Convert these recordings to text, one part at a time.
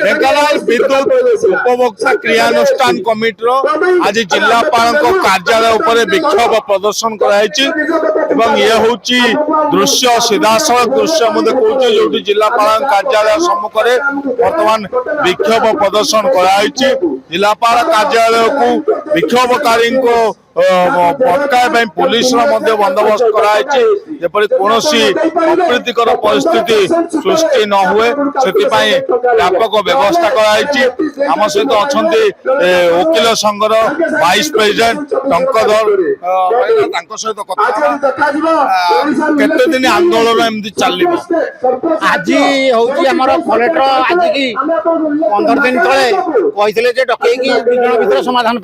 ढेंकानाल विद्युत उपभोक्ता क्रियानुष्ठान कमिटर आज जिलापाल कार्यालय उपर विक्षोभ प्रदर्शन कर ये हूँ दृश्य सीधासल दृश्य मुझे कहूँ जो जिलापाल कार्यालय सम्मुख में बर्तमान विक्षोभ प्रदर्शन कर जिलापाल कार्यालय को विक्षोभकारी को भटकाई पुलिस बंदोबस्त करापरी कौन अप्रीतिकर परिस्थिति सृष्टि न हुए से व्यापक व्यवस्था करम सहित अच्छा वकिल संघर वाइस प्रेसिडेंट टंकधर सहित केते दिन आंदोलन एमती चलो आज हूँ कलेक्टर आज की 15 दिन तले कहते डकई भर समाधान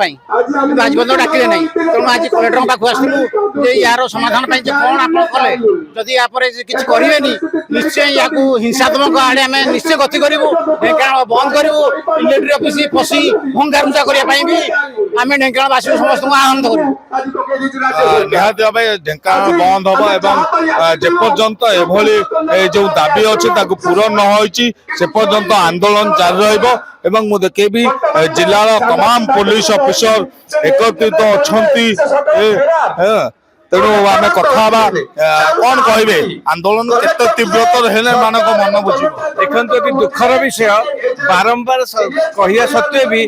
आज बंद डाकिले ना तेणु आज कलेक्टर पाक आसलु यार समाधान कौन आप कले जदि किसी करें निश्चय या हिंसात्मक आड़े आम निश्चय गति करूँ ढेंकानाल बंद करूँ इलेक्ट्रिक ऑफिस पशि भंगारुजा करने भी आम ढेंकानालवासी समस्त आनंद करूँ निहाती भाव ढेंकानाल बंद हम जेपर्यंत एभली जो दाबी अच्छी पूरण न होती से पर्यंत आंदोलन जारी रही देखेबी जिलार तमाम पुलिस ऑफिसर एकत्रित अच्छा तेणु आम कथा कौन कहे आंदोलन केत तीव्रतर है मानक मन बुझ देखो ये दुखर विषय बारंबार कहवा सत्वे भी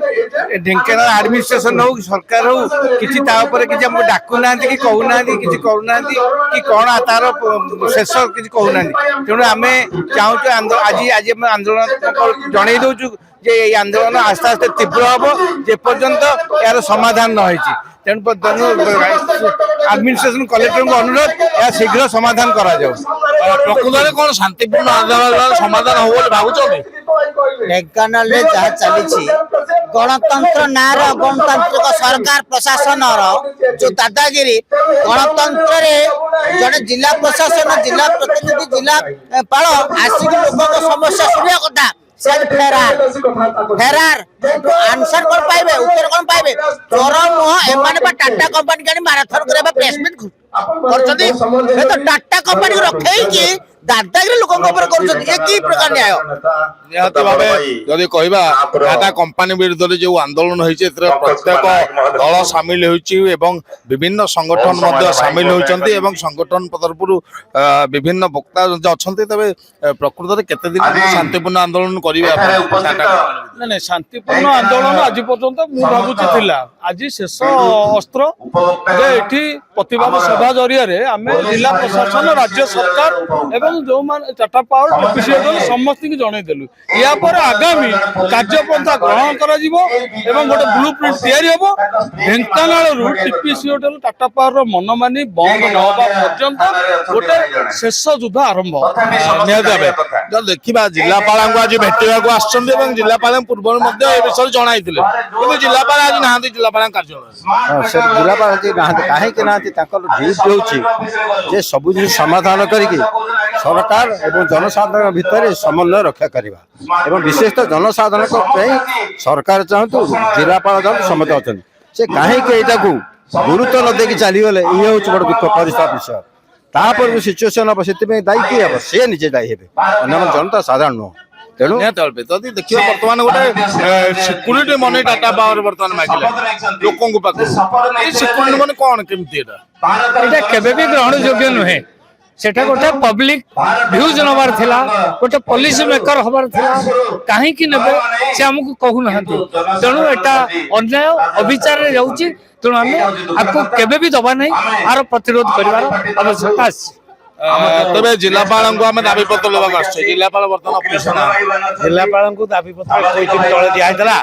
ढेंकानाल एडमिनिस्ट्रेशन हो सरकार हो किसी किसी हमको डाकुना कि कहूना कि करूना कि कौन तार शेष किसी कहूना तेणु आम चाहूँ आज आज आंदोलन जन दौचु जे आंदोलन आस्ते आस्ते तीव्र हम जेपर्यंत यार समाधान न हो तेणु एडमिनिस्ट्रेशन कलेक्टर को अनुरोध या शीघ्र समाधान करा जाऊ प्रकृत कौन शांतिपूर्ण आंदोलन समाधान हो भावुच ढेंकानाल जहाँ चली गणतंत्र नार गणतांत्रिक सरकार प्रशासन जो दादागिरी गणतंत्र जड़े जिला प्रशासन जिला प्रतिनिधि जिलापाल आसिक लोक समस्या शुणा कथा फेरार आंसर कौन पाइबे उत्तर कौन पाइबे चोर मुह एम टाटा कंपनी का माराथन करबा प्लेसमेंट तो टाटा कंपनी को रखे दादागिरी लोक प्रकार न्याय निहती भाव जदि कहवा टाटा कंपनी विरुद्ध जो आंदोलन होती प्रत्येक दल सामिल विभिन्न संगठन सामिल होती संगठन तरफ विभिन्न वक्ता अच्छा तेज प्रकृत केते दिन शांतिपूर्ण आंदोलन करें शांतिपूर्ण आंदोलन आज पर्यंत मु भावुची आज शेष अस्त्र ये प्रतिवाद सभा जरिया आम जिला प्रशासन राज्य सरकार एवं जो टाटा पावर टीपीसीएल समस्त जनईदेलु या पर आगामी कार्यपंथा ग्रहण कर गोटे ब्लू प्रिंट तैयारी ढेंकानाल टीपीसीएल टाटा पावर मनमानी बंद न होगा पर्यंत गोटे शेष युद्ध आरंभ देखा जिलापाल आज भेटा जिलापाल पूर्व विषय जन जिलापाल आज ना जिलापाल कार्यालय जिलापाल कहीं सब जिन समाधान करके सरकार एवं जनसाधारण भितर समन्वय रक्षा करवा विशेषतः जनसाधारण सरकार चाहतु जिलापाल चाहतु समस्त अच्छा से कहीं गुरुत्व न देखी चलीगले ये हूँ बड़ दुख परिस्थिति विषय तापर सिचुएसन हम से दायी किए हम सी निजे दायी हे जनता साधारण नुह तेणु देखिए बर्तमान गोटे सिक्यूरीटी मनी टाटा पावर बर्तमान मांगे लोक सिक्यूरीटी मनी कौन केमती केबे भी ग्रहण योग्य नुहे सेटा गोटे पब्लिक भ्यूज नबार थिला गोटे पॉलिसी मेकर हबार थिला काहे कि नेबे से हमकु कहू ना तेणु एटा अन्याय अविचार रे जाउची तेणु हम आपको केबे भी दबा नहीं आर प्रतिरोध करिवार आवश्यकता अछि तबे जिलापाल को हम दाबी पत्र लेबा आछे जिलापाल बर्तमान पुलिस जिलापाल को दाबी पत्र कोइ दिन तळे दिया देला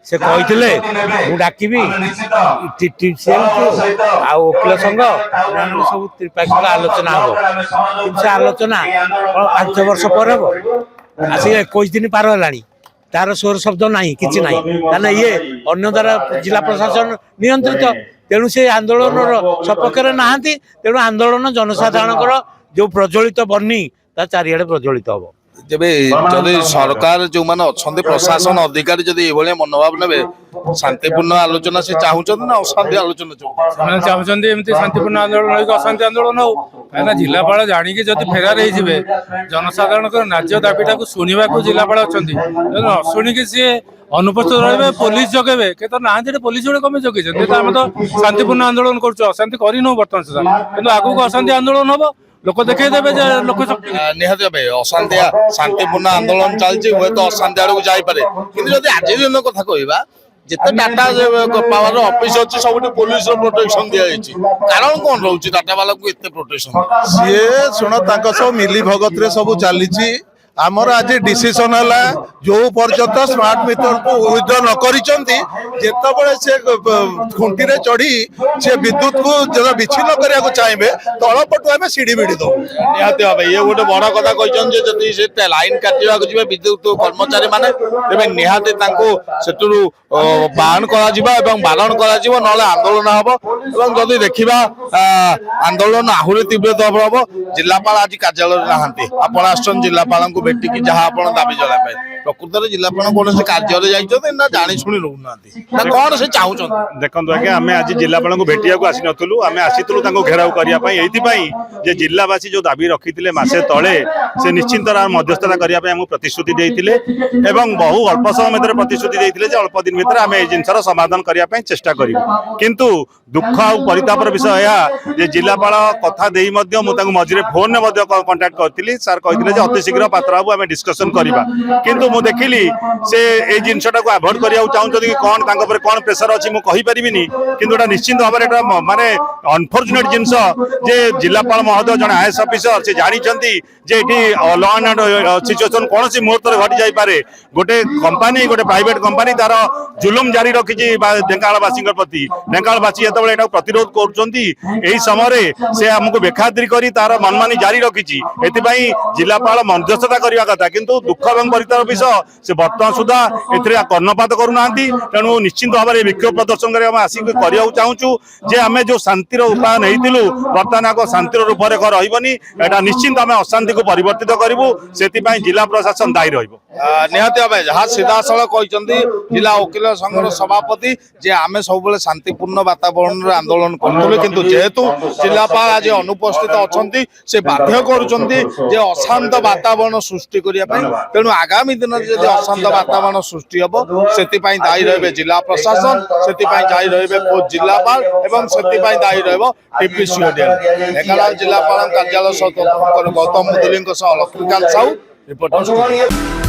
से कहिथिले मु डाकिबी टीटीसीएल को आ वकील संघ सब त्रिपाक्षिक आलोचना हो से आलोचना 5 वर्ष पर हो आसी 21 दिन पार हलानी तार स्वर शब्द नहीं किछि नहीं ताने ये अन्य द्वारा जिला प्रशासन नियंत्रित तेणु से आंदोलन सपक्ष नहांती तेणु आंदोलन जनसाधारण जो प्रज्वलित बनी ता चारिआडे प्रज्वलित हम ତେବେ ଯଦି ସରକାର ଯୋଉମାନେ ଅଛନ୍ତି ପ୍ରଶାସନ ଅଧିକାରୀ ଯଦି ଏଭଳିଆ ମନୋଭାବ ନେବେ ଶାନ୍ତିପୂର୍ଣ୍ଣ ଆଲୋଚନା ସେ ଚାହୁଁଛନ୍ତି ନା ଅଶାନ୍ତି ଆଲୋଚନା ଚାହୁଁଛନ୍ତି? ସେମାନେ ଚାହୁଁଛନ୍ତି ଏମିତି ଶାନ୍ତିପୂର୍ଣ୍ଣ ଆନ୍ଦୋଳନ ହୋଇକି ଅଶାନ୍ତି ଆନ୍ଦୋଳନ ହଉ। କାହିଁକିନା ଜିଲ୍ଲାପାଳ ଜାଣିକି ଯଦି ଫେରାର ହେଇଯିବେ ଜନସାଧାରଣଙ୍କର ନ୍ୟାଯ୍ୟ ଦାବିଟାକୁ ଶୁଣିବାକୁ ଜିଲ୍ଲାପାଳ ଅଛନ୍ତି। ଯଦି ନ ଶୁଣିକି ସିଏ ଅନୁପସ୍ଥିତ ରହିବେ, ପୋଲିସ ଜଗେଇବେ। କେତେ ନାହାନ୍ତି ପୋଲିସ ଗୁଡେ କମେ ଜଗେଇଛନ୍ତି? ଆମେ ତ ଶାନ୍ତିପୂର୍ଣ୍ଣ ଆନ୍ଦୋଳନ କରୁଛୁ, ଅଶାନ୍ତି କରିନୁ ବର୍ତ୍ତମାନ ସୁଦ୍ଧା, କିନ୍ତୁ ଆଗକୁ ଅଶାନ୍ତି ଆନ୍ଦୋଳନ ହବ। ଲୋକ ଦେଖେଇ ଦେବେ ଯେ ଲୋକ ନିହାତି ଭାବେ ଅଶାନ୍ତି ଶାନ୍ତିପୂର୍ଣ୍ଣ ଆନ୍ଦୋଳନ ଚାଲିଛି, ହୁଏତ ଅଶାନ୍ତି ଆଡକୁ ଯାଇପାରେ। କିନ୍ତୁ ଯଦି ଆଜି ଦିନ କଥା କହିବା, ଯେତେ ଟାଟା ପାୱାର ଅଫିସ ଅଛି ସବୁଠି ପୋଲିସର ପ୍ରୋଟେକ୍ସନ ଦିଆଯାଇଛି। କାରଣ କଣ ରହୁଛି ଟାଟା ବାଲାକୁ ଏତେ ପ୍ରୋଟେକ୍ସନ? ସିଏ ଶୁଣ ତାଙ୍କ ସବୁ ମିଲି ଭଗତରେ ସବୁ ଚାଲିଛି। ଆମର ଆଜି ଡିସିସନ ହେଲା ଯୋଉ ପର୍ଯ୍ୟନ୍ତ ସ୍ମାର୍ଟ ମିଟରକୁ ୱିଥଡ୍ର ନ କରିଛନ୍ତି, ଯେତେବେଳେ ସେ ଖୁଣ୍ଟିରେ ଚଢି ସେ ବିଦ୍ୟୁତକୁ ବିଚ୍ଛିନ୍ନ କରିବାକୁ ଚାହିଁବେ ତଳପଟୁ ଆମେ ସିଡି ବିଡି ଦବୁ। ନିହାତି ଭାବେ ଇଏ ଗୋଟେ ବଡ କଥା କହିଛନ୍ତି ଯେ ଯଦି ସେ ଲାଇନ କାଟିବାକୁ ଯିବେ ବିଦ୍ୟୁତ କର୍ମଚାରୀ ମାନେ, ତେବେ ନିହାତି ତାଙ୍କୁ ସେଥିରୁ ବାରଣ କରାଯିବ ଏବଂ ବାରଣ କରାଯିବ, ନହେଲେ ଆନ୍ଦୋଳନ ହବ। ଏବଂ ଯଦି ଦେଖିବା ଆନ୍ଦୋଳନ ଆହୁରି ତୀବ୍ରତର ହବ। ଜିଲ୍ଲାପାଳ ଆଜି କାର୍ଯ୍ୟାଳୟରେ ନାହାନ୍ତି, ଆପଣ ଆସିଛନ୍ତି ଜିଲ୍ଲାପାଳଙ୍କୁ ଭେଟିକି ଯାହା ଆପଣ ଦାବି ଜଣାଇବା ପାଇଁ। ପ୍ରକୃତରେ ଜିଲ୍ଲାପାଳ କୌଣସି କାର୍ଯ୍ୟରେ ଯାଇଛନ୍ତି ନା ଜାଣି ଶୁଣି ରହୁନାହାନ୍ତି, ନା କଣ ସେ ଚାହୁଁଛନ୍ତି? ଦେଖନ୍ତୁ ଆଜ୍ଞା, ଆମେ ଆଜି ଜିଲ୍ଲାପାଳଙ୍କୁ ଭେଟିବାକୁ ଆସିନଥିଲୁ, ଆମେ ଆସିଥିଲୁ ତାଙ୍କୁ ଘେରାଉ କରିବା ପାଇଁ। ଏଇଥିପାଇଁ ଯେ ଜିଲ୍ଲାବାସୀ ଯୋଉ ଦାବି ରଖିଥିଲେ ମାସେ ତଳେ, ସେ ନିଶ୍ଚିନ୍ତ ମଧ୍ୟସ୍ଥତା କରିବା ପାଇଁ ଆମକୁ ପ୍ରତିଶ୍ରୁତି ଦେଇଥିଲେ ଏବଂ ବହୁ ଅଳ୍ପ ସମୟ ଭିତରେ ପ୍ରତିଶ୍ରୁତି ଦେଇଥିଲେ ଯେ ଅଳ୍ପ ଦିନ ଭିତରେ ଆମେ ଏଇ ଜିନିଷର ସମାଧାନ କରିବା ପାଇଁ ଚେଷ୍ଟା କରିବୁ। କିନ୍ତୁ ଦୁଃଖ ଆଉ ପରିତାପର ବିଷୟ ଏହା ଯେ ଜିଲ୍ଲାପାଳ କଥା ଦେଇ ମଧ୍ୟ ମୁଁ ତାଙ୍କୁ ମଝିରେ ଫୋନରେ ମଧ୍ୟ କଣ୍ଟାକ୍ଟ କରିଥିଲି। ସାର୍ କହିଥିଲେ ଯେ ଅତି ଶୀଘ୍ର ପାତ୍ର ବାବୁ ଆମେ ଡିସ୍କସନ କରିବା, କିନ୍ତୁ ମୁଁ ଦେଖିଲି ସେ ଏଇ ଜିନିଷଟାକୁ ଆଭଏଡ୍ କରିବାକୁ ଚାହୁଁଛନ୍ତି କି କଣ ତାଙ୍କ ଉପରେ କଣ ପ୍ରେସର ଅଛି ମୁଁ କହିପାରିବିନି। କିନ୍ତୁ ଏଟା ନିଶ୍ଚିନ୍ତ ଭାବରେ ଏଟା ମାନେ ଅନଫର୍ଚୁନେଟ ଜିନିଷ ଯେ ଜିଲ୍ଲାପାଳ ମହୋଦୟ ଜଣେ ଆଇଏଏସ୍ ଅଫିସର, ସେ ଜାଣିଛନ୍ତି ଯେ ଏଠି ଲ ଆଣ୍ଡ ସିଚୁଏସନ କୌଣସି ମୁହୂର୍ତ୍ତରେ ଘଟି ଯାଇପାରେ। ଗୋଟେ କମ୍ପାନୀ, ଗୋଟେ ପ୍ରାଇଭେଟ କମ୍ପାନୀ ତାର ଜୁଲୁମ ଜାରି ରଖିଛି ଢେଙ୍କାନାଳବାସୀଙ୍କ ପ୍ରତି। ଢେଙ୍କାନାଳବାସୀ ଯେତେବେଳେ ଏଟାକୁ ପ୍ରତିରୋଧ କରୁଛନ୍ତି, ଏହି ସମୟରେ ସେ ଆମକୁ ବେଖାତିର କରି ତାର ମନମାନି ଜାରି ରଖିଛି। ଏଥିପାଇଁ ଜିଲ୍ଲାପାଳ ମଧ୍ୟସ୍ଥତା କରିବା କଥା, କିନ୍ତୁ ଦୁଃଖ ଏବଂ ପରିତାପ ବିଷୟ ସେ ବର୍ତ୍ତମାନ ସୁଦ୍ଧା ଏଥିରେ କର୍ଣ୍ଣପାତ କରୁନାହାନ୍ତି। ତେଣୁ ନିଶ୍ଚିନ୍ତ ଭାବରେ ବିକ୍ଷୋଭ ପ୍ରଦର୍ଶନ କରି ଆମେ ଆସିକି କରିବାକୁ ଚାହୁଁଛୁ ଯେ ଆମେ ଯୋଉ ଶାନ୍ତିର ଉପାୟ ନେଇଥିଲୁ ବର୍ତ୍ତମାନ ଆଗ ଶାନ୍ତିର ରୂପରେଖ ରହିବନି, ଏଟା ନିଶ୍ଚିନ୍ତ ଆମେ ଅଶାନ୍ତିକୁ ପରିବର୍ତ୍ତିତ କରିବୁ। ସେଥିପାଇଁ ଜିଲ୍ଲା ପ୍ରଶାସନ ଦାୟୀ ରହିବ। ନିହାତି ଭାବେ ଯାହା ସିଧାସଳଖ କହିଛନ୍ତି ଜିଲ୍ଲା ଓକିଲ ସଂଘର ସଭାପତି ଯେ ଆମେ ସବୁବେଳେ ଶାନ୍ତିପୂର୍ଣ୍ଣ ବାତାବରଣରେ ଆନ୍ଦୋଳନ କରୁଥିଲୁ, କିନ୍ତୁ ଯେହେତୁ ଜିଲ୍ଲାପାଳ ଆଜି ଅନୁପସ୍ଥିତ ଅଛନ୍ତି, ସେ ବାଧ୍ୟ କରୁଛନ୍ତି ଯେ ଅଶାନ୍ତ ବାତାବରଣ ସୃଷ୍ଟି କରିବା ପାଇଁ। ତେଣୁ ଆଗାମୀ ଦିନରେ ଯଦି ଅଶାନ୍ତ ବାତାବରଣ ସୃଷ୍ଟି ହବ, ସେଥିପାଇଁ ଦାୟୀ ରହିବେ ଜିଲ୍ଲା ପ୍ରଶାସନ, ସେଥିପାଇଁ ଦାୟୀ ରହିବେ ଜିଲ୍ଲାପାଳ ଏବଂ ସେଥିପାଇଁ ଦାୟୀ ରହିବ ଟିପିସିଓଡିଏଲ୍। ଢେଙ୍କାନାଳ ଜିଲ୍ଲାପାଳ କାର୍ଯ୍ୟାଳୟ ସହ ଗୌତମ ମୁଦୁଲିଙ୍କ ସହ ଲକ୍ଷ୍ମୀକାନ୍ତ ସାହୁ, ରିପୋର୍ଟର।